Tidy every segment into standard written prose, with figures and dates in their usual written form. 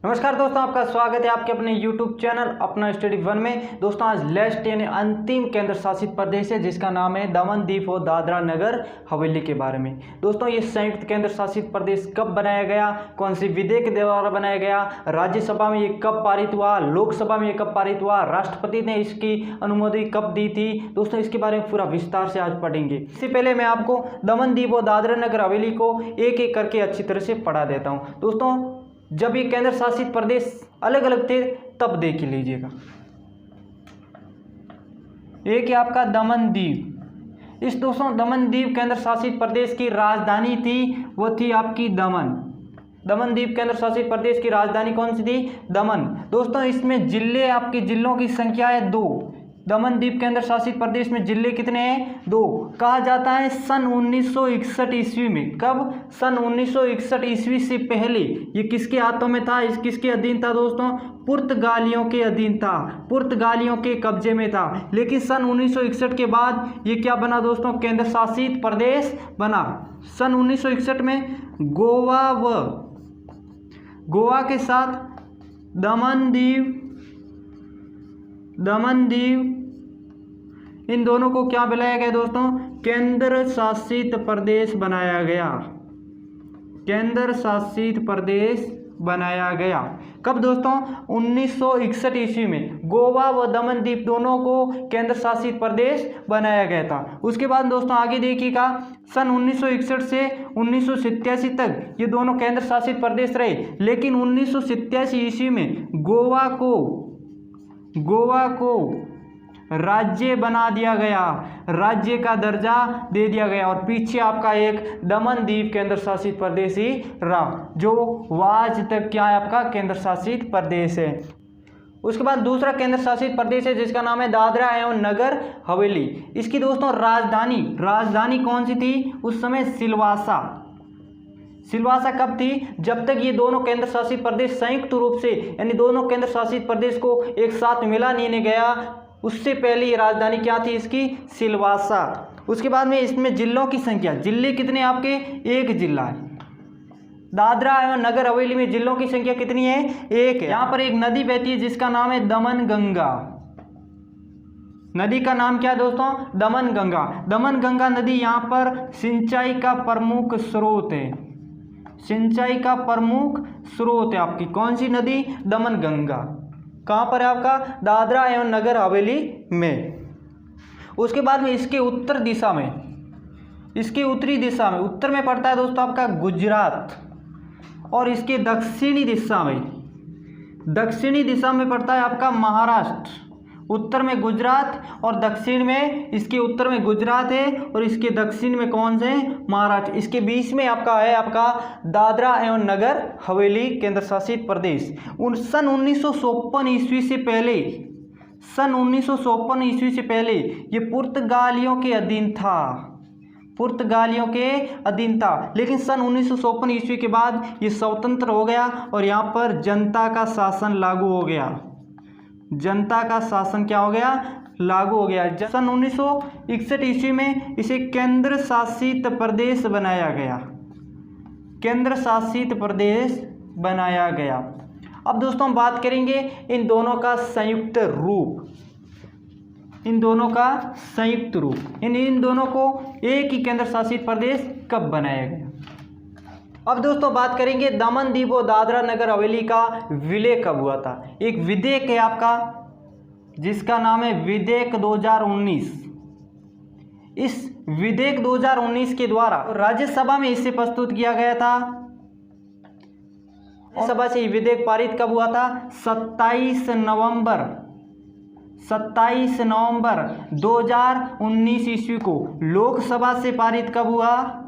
नमस्कार दोस्तों, आपका स्वागत है आपके अपने YouTube चैनल अपना स्टडी वन में। दोस्तों आज लास्ट यानी अंतिम केंद्र शासित प्रदेश है जिसका नाम है दमन दीव और दादरा नगर हवेली के बारे में। दोस्तों ये संयुक्त केंद्र शासित प्रदेश कब बनाया गया, कौन सी विधेयक के द्वारा बनाया गया, राज्यसभा में ये कब पारित हुआ, लोकसभा में ये कब पारित हुआ, राष्ट्रपति ने इसकी अनुमति कब दी थी, दोस्तों इसके बारे में पूरा विस्तार से आज पढ़ेंगे। इससे पहले मैं आपको दमन दीव और दादरा नगर हवेली को एक एक करके अच्छी तरह से पढ़ा देता हूँ। दोस्तों जब ये केंद्र शासित प्रदेश अलग अलग थे तब देख लीजिएगा। एक है आपका दमन दीव। इस दोस्तों दमन दीव केंद्र शासित प्रदेश की राजधानी थी, वो थी आपकी दमन। दमन दीव केंद्र शासित प्रदेश की राजधानी कौन सी थी? दमन। दोस्तों इसमें जिले, आपकी जिलों की संख्या है 2। दमन दीव केंद्र शासित प्रदेश में जिले कितने हैं? 2। कहा जाता है सन 1961 ईस्वी में। कब? सन 1961 ईस्वी से पहले ये किसके हाथों में था, किसके अधीन था दोस्तों? पुर्तगालियों के अधीन था, पुर्तगालियों के कब्जे में था। लेकिन सन 1961 के बाद ये क्या बना दोस्तों? केंद्र शासित प्रदेश बना। सन 1961 में गोवा के साथ दमन दीव इन दोनों को क्या बनाया गया दोस्तों? केंद्र शासित प्रदेश बनाया गया। केंद्र शासित प्रदेश बनाया गया। कब दोस्तों? 1961 ईस्वी में गोवा व दमन दीव दोनों को केंद्र शासित प्रदेश बनाया गया था। उसके बाद दोस्तों आगे देखिएगा, सन 1961 से 1987 तक ये दोनों केंद्र शासित प्रदेश रहे। लेकिन 1987 ईस्वी में गोवा को राज्य बना दिया गया, राज्य का दर्जा दे दिया गया। और पीछे आपका एक दमन दीव केंद्र शासित प्रदेश ही रहा, जो आज तक क्या है आपका केंद्र शासित प्रदेश है। उसके बाद दूसरा केंद्र शासित प्रदेश है जिसका नाम है दादरा एवं नगर हवेली। इसकी दोस्तों राजधानी कौन सी थी उस समय? सिलवासा कब थी? जब तक ये दोनों केंद्र शासित प्रदेश संयुक्त रूप से यानी दोनों केंद्र शासित प्रदेश को एक साथ मिला नहीं गया, उससे पहले ये राजधानी क्या थी इसकी? सिलवासा। उसके बाद में इसमें जिलों की संख्या, जिले कितने आपके? 1 जिला है। दादरा एवं नगर हवेली में जिलों की संख्या कितनी है? 1 है। यहाँ पर एक नदी बहती है जिसका नाम है दमन गंगा। नदी का नाम क्या है दोस्तों? दमन गंगा। दमन गंगा नदी यहाँ पर सिंचाई का प्रमुख स्रोत है। सिंचाई का प्रमुख स्रोत है आपकी कौन सी नदी? दमन गंगा। कहाँ पर है आपका? दादरा एवं नगर हवेली में। उसके बाद में इसके उत्तर दिशा में, इसके उत्तरी दिशा में, उत्तर में पड़ता है दोस्तों आपका गुजरात। और इसके दक्षिणी दिशा में पड़ता है आपका महाराष्ट्र। उत्तर में गुजरात और दक्षिण में, इसके उत्तर में गुजरात है और इसके दक्षिण में कौन से? महाराष्ट्र। इसके बीच में आपका है आपका दादरा एवं नगर हवेली केंद्र शासित प्रदेश। सन 1953 ईस्वी से पहले ये पुर्तगालियों के अधीन था। लेकिन सन 1953 ईस्वी के बाद ये स्वतंत्र हो गया और यहाँ पर जनता का शासन लागू हो गया। जनता का शासन क्या हो गया? लागू हो गया। सन 1961 ईस्वी में इसे केंद्र शासित प्रदेश बनाया गया। केंद्र शासित प्रदेश बनाया गया। अब दोस्तों हम बात करेंगे इन दोनों का संयुक्त रूप। इन दोनों को एक ही केंद्र शासित प्रदेश कब बनाया गया? अब दोस्तों बात करेंगे दमन दीव और दादरा नगर हवेली का विलय कब हुआ था। एक विधेयक है आपका जिसका नाम है विधेयक 2019। इस विधेयक 2019 के द्वारा राज्यसभा में इसे प्रस्तुत किया गया था। राज्यसभा से विधेयक पारित कब हुआ था? 27 नवंबर 2019 ईस्वी को। लोकसभा से पारित कब हुआ?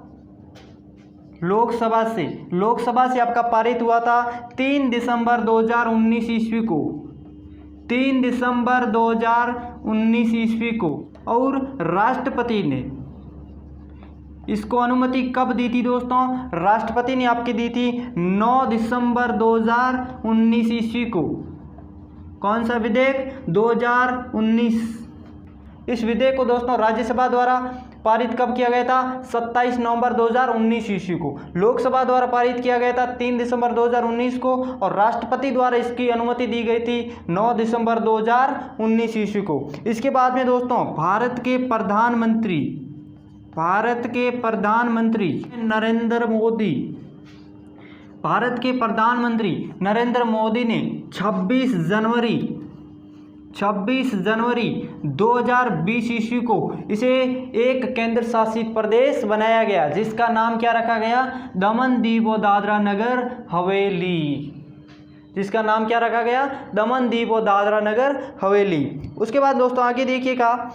लोकसभा से आपका पारित हुआ था 3 दिसंबर 2019 ईस्वी को। 3 दिसंबर 2019 ईस्वी को। और राष्ट्रपति ने इसको अनुमति कब दी थी दोस्तों? राष्ट्रपति ने आपकी दी थी 9 दिसंबर 2019 ईस्वी को। कौन सा विधेयक? 2019। इस विधेयक को दोस्तों राज्यसभा द्वारा पारित कब किया गया था? 27 नवंबर 2019 ईस्वी को। लोकसभा द्वारा पारित किया गया था 3 दिसंबर 2019 को, और राष्ट्रपति द्वारा इसकी अनुमति दी गई थी 9 दिसंबर 2019 ईस्वी को। इसके बाद में दोस्तों भारत के प्रधानमंत्री नरेंद्र मोदी ने 26 जनवरी 2020 ईस्वी को इसे एक केंद्र शासित प्रदेश बनाया गया, जिसका नाम क्या रखा गया? दमन दीव और दादरा नगर हवेली। जिसका नाम क्या रखा गया? दमन दीव और दादरा नगर हवेली। उसके बाद दोस्तों आगे देखिएगा,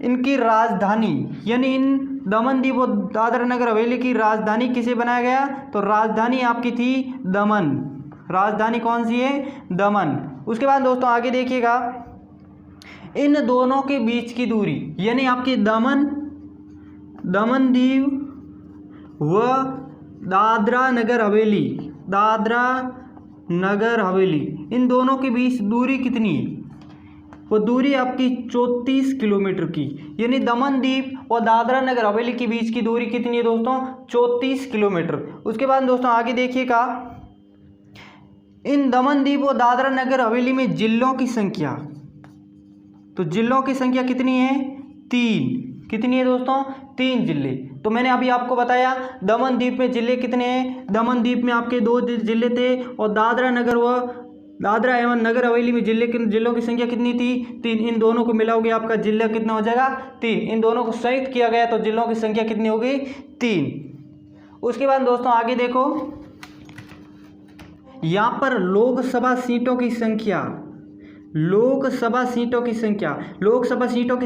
इनकी राजधानी यानी इन दमन दीव और दादरा नगर हवेली की राजधानी किसे बनाया गया? तो राजधानी आपकी थी दमन। राजधानी कौन सी है? दमन। उसके बाद दोस्तों आगे देखिएगा, इन दोनों के बीच की दूरी यानी आपकी दमन दीव व दादरा नगर हवेली, इन दोनों के बीच दूरी कितनी है? वो दूरी आपकी 34 किलोमीटर की, यानी दमन दीव और दादरा नगर हवेली के बीच की दूरी कितनी है दोस्तों? 34 किलोमीटर। उसके बाद दोस्तों आगे देखिएगा, इन दमन दीव और दादरा नगर हवेली में जिलों की संख्या, तो जिलों की संख्या कितनी है? 3। कितनी है दोस्तों? 3 जिले। तो मैंने अभी आपको बताया दमन द्वीप में जिले कितने हैं। दमन द्वीप में आपके 2 जिले थे, और दादरा एवं नगर हवेली में जिलों की संख्या कितनी थी? 3। इन दोनों को मिलाओगे आपका जिला कितना हो जाएगा? 3। इन दोनों को संयुक्त किया गया तो जिलों की संख्या कितनी होगी? 3। उसके बाद दोस्तों आगे देखो, यहाँ पर लोकसभा सीटों की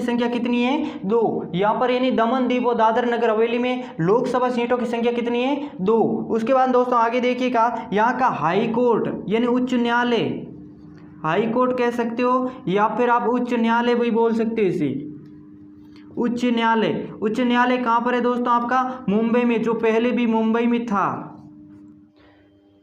संख्या कितनी है? 2। यहाँ पर यानी दमन दीव और दादरा नगर हवेली में लोकसभा सीटों की संख्या कितनी है? 2। उसके बाद दोस्तों आगे देखिएगा, यहाँ का हाई कोर्ट यानी उच्च न्यायालय, हाई कोर्ट कह सकते हो या फिर आप उच्च न्यायालय भी बोल सकते हो इसे। उच्च न्यायालय कहाँ पर है दोस्तों? आपका मुंबई में, जो पहले भी मुंबई में था।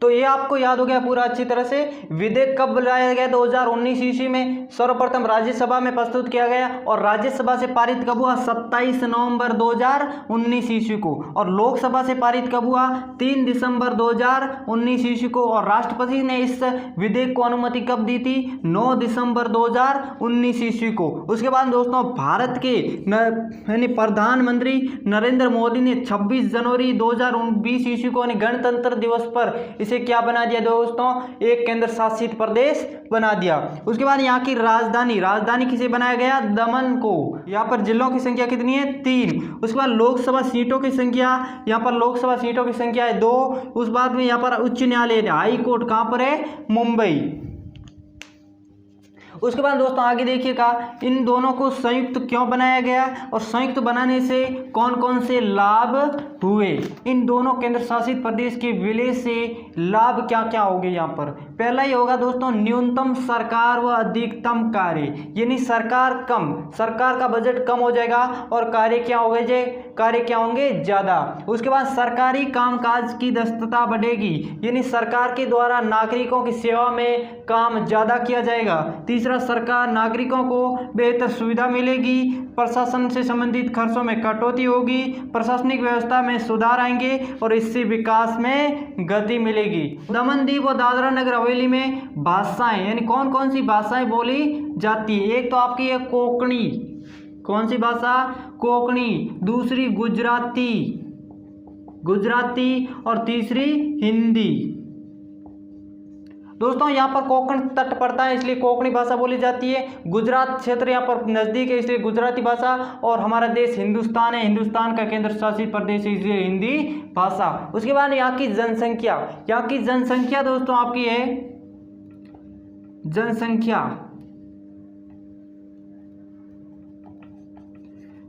तो ये आपको याद हो गया पूरा अच्छी तरह से। विधेयक कब लाया गया? 2019 ईस्वी में सर्वप्रथम राज्यसभा में प्रस्तुत किया गया, और राज्यसभा से पारित कब हुआ? 27 नवंबर 2019 ईस्वी को, और लोकसभा से पारित कब हुआ? 3 दिसंबर 2019 ईस्वी को, और राष्ट्रपति ने इस विधेयक को अनुमति कब दी थी? 9 दिसंबर 2019 ईस्वी को। उसके बाद दोस्तों भारत के यानी प्रधानमंत्री नरेंद्र मोदी ने 26 जनवरी 2020 ईस्वी को गणतंत्र दिवस पर इसे क्या बना दिया दोस्तों? एक केंद्र शासित प्रदेश बना दिया। उसके बाद यहाँ की राजधानी किसे बनाया गया? दमन को। यहाँ पर जिलों की संख्या कितनी है? 3। उसके बाद लोकसभा सीटों की संख्या, यहाँ पर लोकसभा सीटों की संख्या है 2। उस बाद में यहाँ पर उच्च न्यायालय हाई कोर्ट कहाँ पर है? मुंबई। उसके बाद दोस्तों आगे देखिएगा, इन दोनों को संयुक्त क्यों बनाया गया और संयुक्त बनाने से कौन कौन से लाभ हुए? इन दोनों केंद्र शासित प्रदेश के विलय से लाभ क्या क्या होंगे? यहाँ पर पहला ही होगा दोस्तों न्यूनतम सरकार व अधिकतम कार्य, यानी सरकार का बजट कम हो जाएगा और कार्य क्या होंगे? ज़्यादा। उसके बाद सरकारी कामकाज की दक्षता बढ़ेगी, यानी सरकार के द्वारा नागरिकों की सेवा में काम ज़्यादा किया जाएगा। तीसरा, सरकार नागरिकों को बेहतर सुविधा मिलेगी, प्रशासन से संबंधित खर्चों में कटौती होगी, प्रशासनिक व्यवस्था में सुधार आएंगे और इससे विकास में गति मिलेगी। दमन दीव और दादरा नगर हवेली में भाषाएं यानी कौन कौन सी भाषाएं बोली जाती है? एक तो आपकी है कोंकणी। कौन सी भाषा? कोंकणी। दूसरी गुजराती और तीसरी हिंदी। दोस्तों यहाँ पर कोंकण तट पड़ता है इसलिए कोंकणी भाषा बोली जाती है। गुजरात क्षेत्र यहाँ पर नज़दीक है इसलिए गुजराती भाषा, और हमारा देश हिंदुस्तान है, हिंदुस्तान का केंद्र शासित प्रदेश है इसलिए हिंदी भाषा। उसके बाद यहाँ की जनसंख्या दोस्तों आपकी है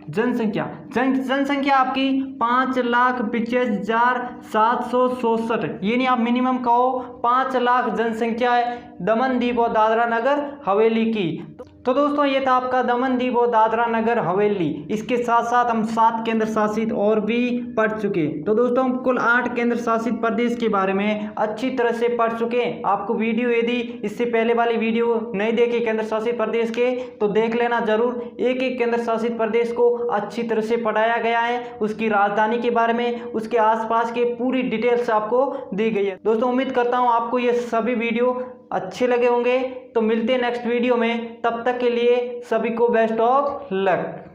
जनसंख्या आपकी 5,25,767, यानी आप मिनिमम कहो 5 लाख जनसंख्या है दमन दीव और दादरा नगर हवेली की। तो दोस्तों ये था आपका दमन दीव और दादरा नगर हवेली। इसके साथ साथ हम 7 केंद्र शासित और भी पढ़ चुके। तो दोस्तों हम कुल 8 केंद्र शासित प्रदेश के बारे में अच्छी तरह से पढ़ चुके। आपको वीडियो यदि इससे पहले वाली वीडियो नहीं देखी केंद्र शासित प्रदेश के तो देख लेना जरूर। एक एक केंद्र शासित प्रदेश को अच्छी तरह से पढ़ाया गया है, उसकी राजधानी के बारे में, उसके आसपास के पूरी डिटेल्स आपको दी गई है। दोस्तों उम्मीद करता हूँ आपको ये सभी वीडियो अच्छे लगे होंगे। तो मिलते हैं नेक्स्ट वीडियो में, तब तक के लिए सभी को बेस्ट ऑफ लक।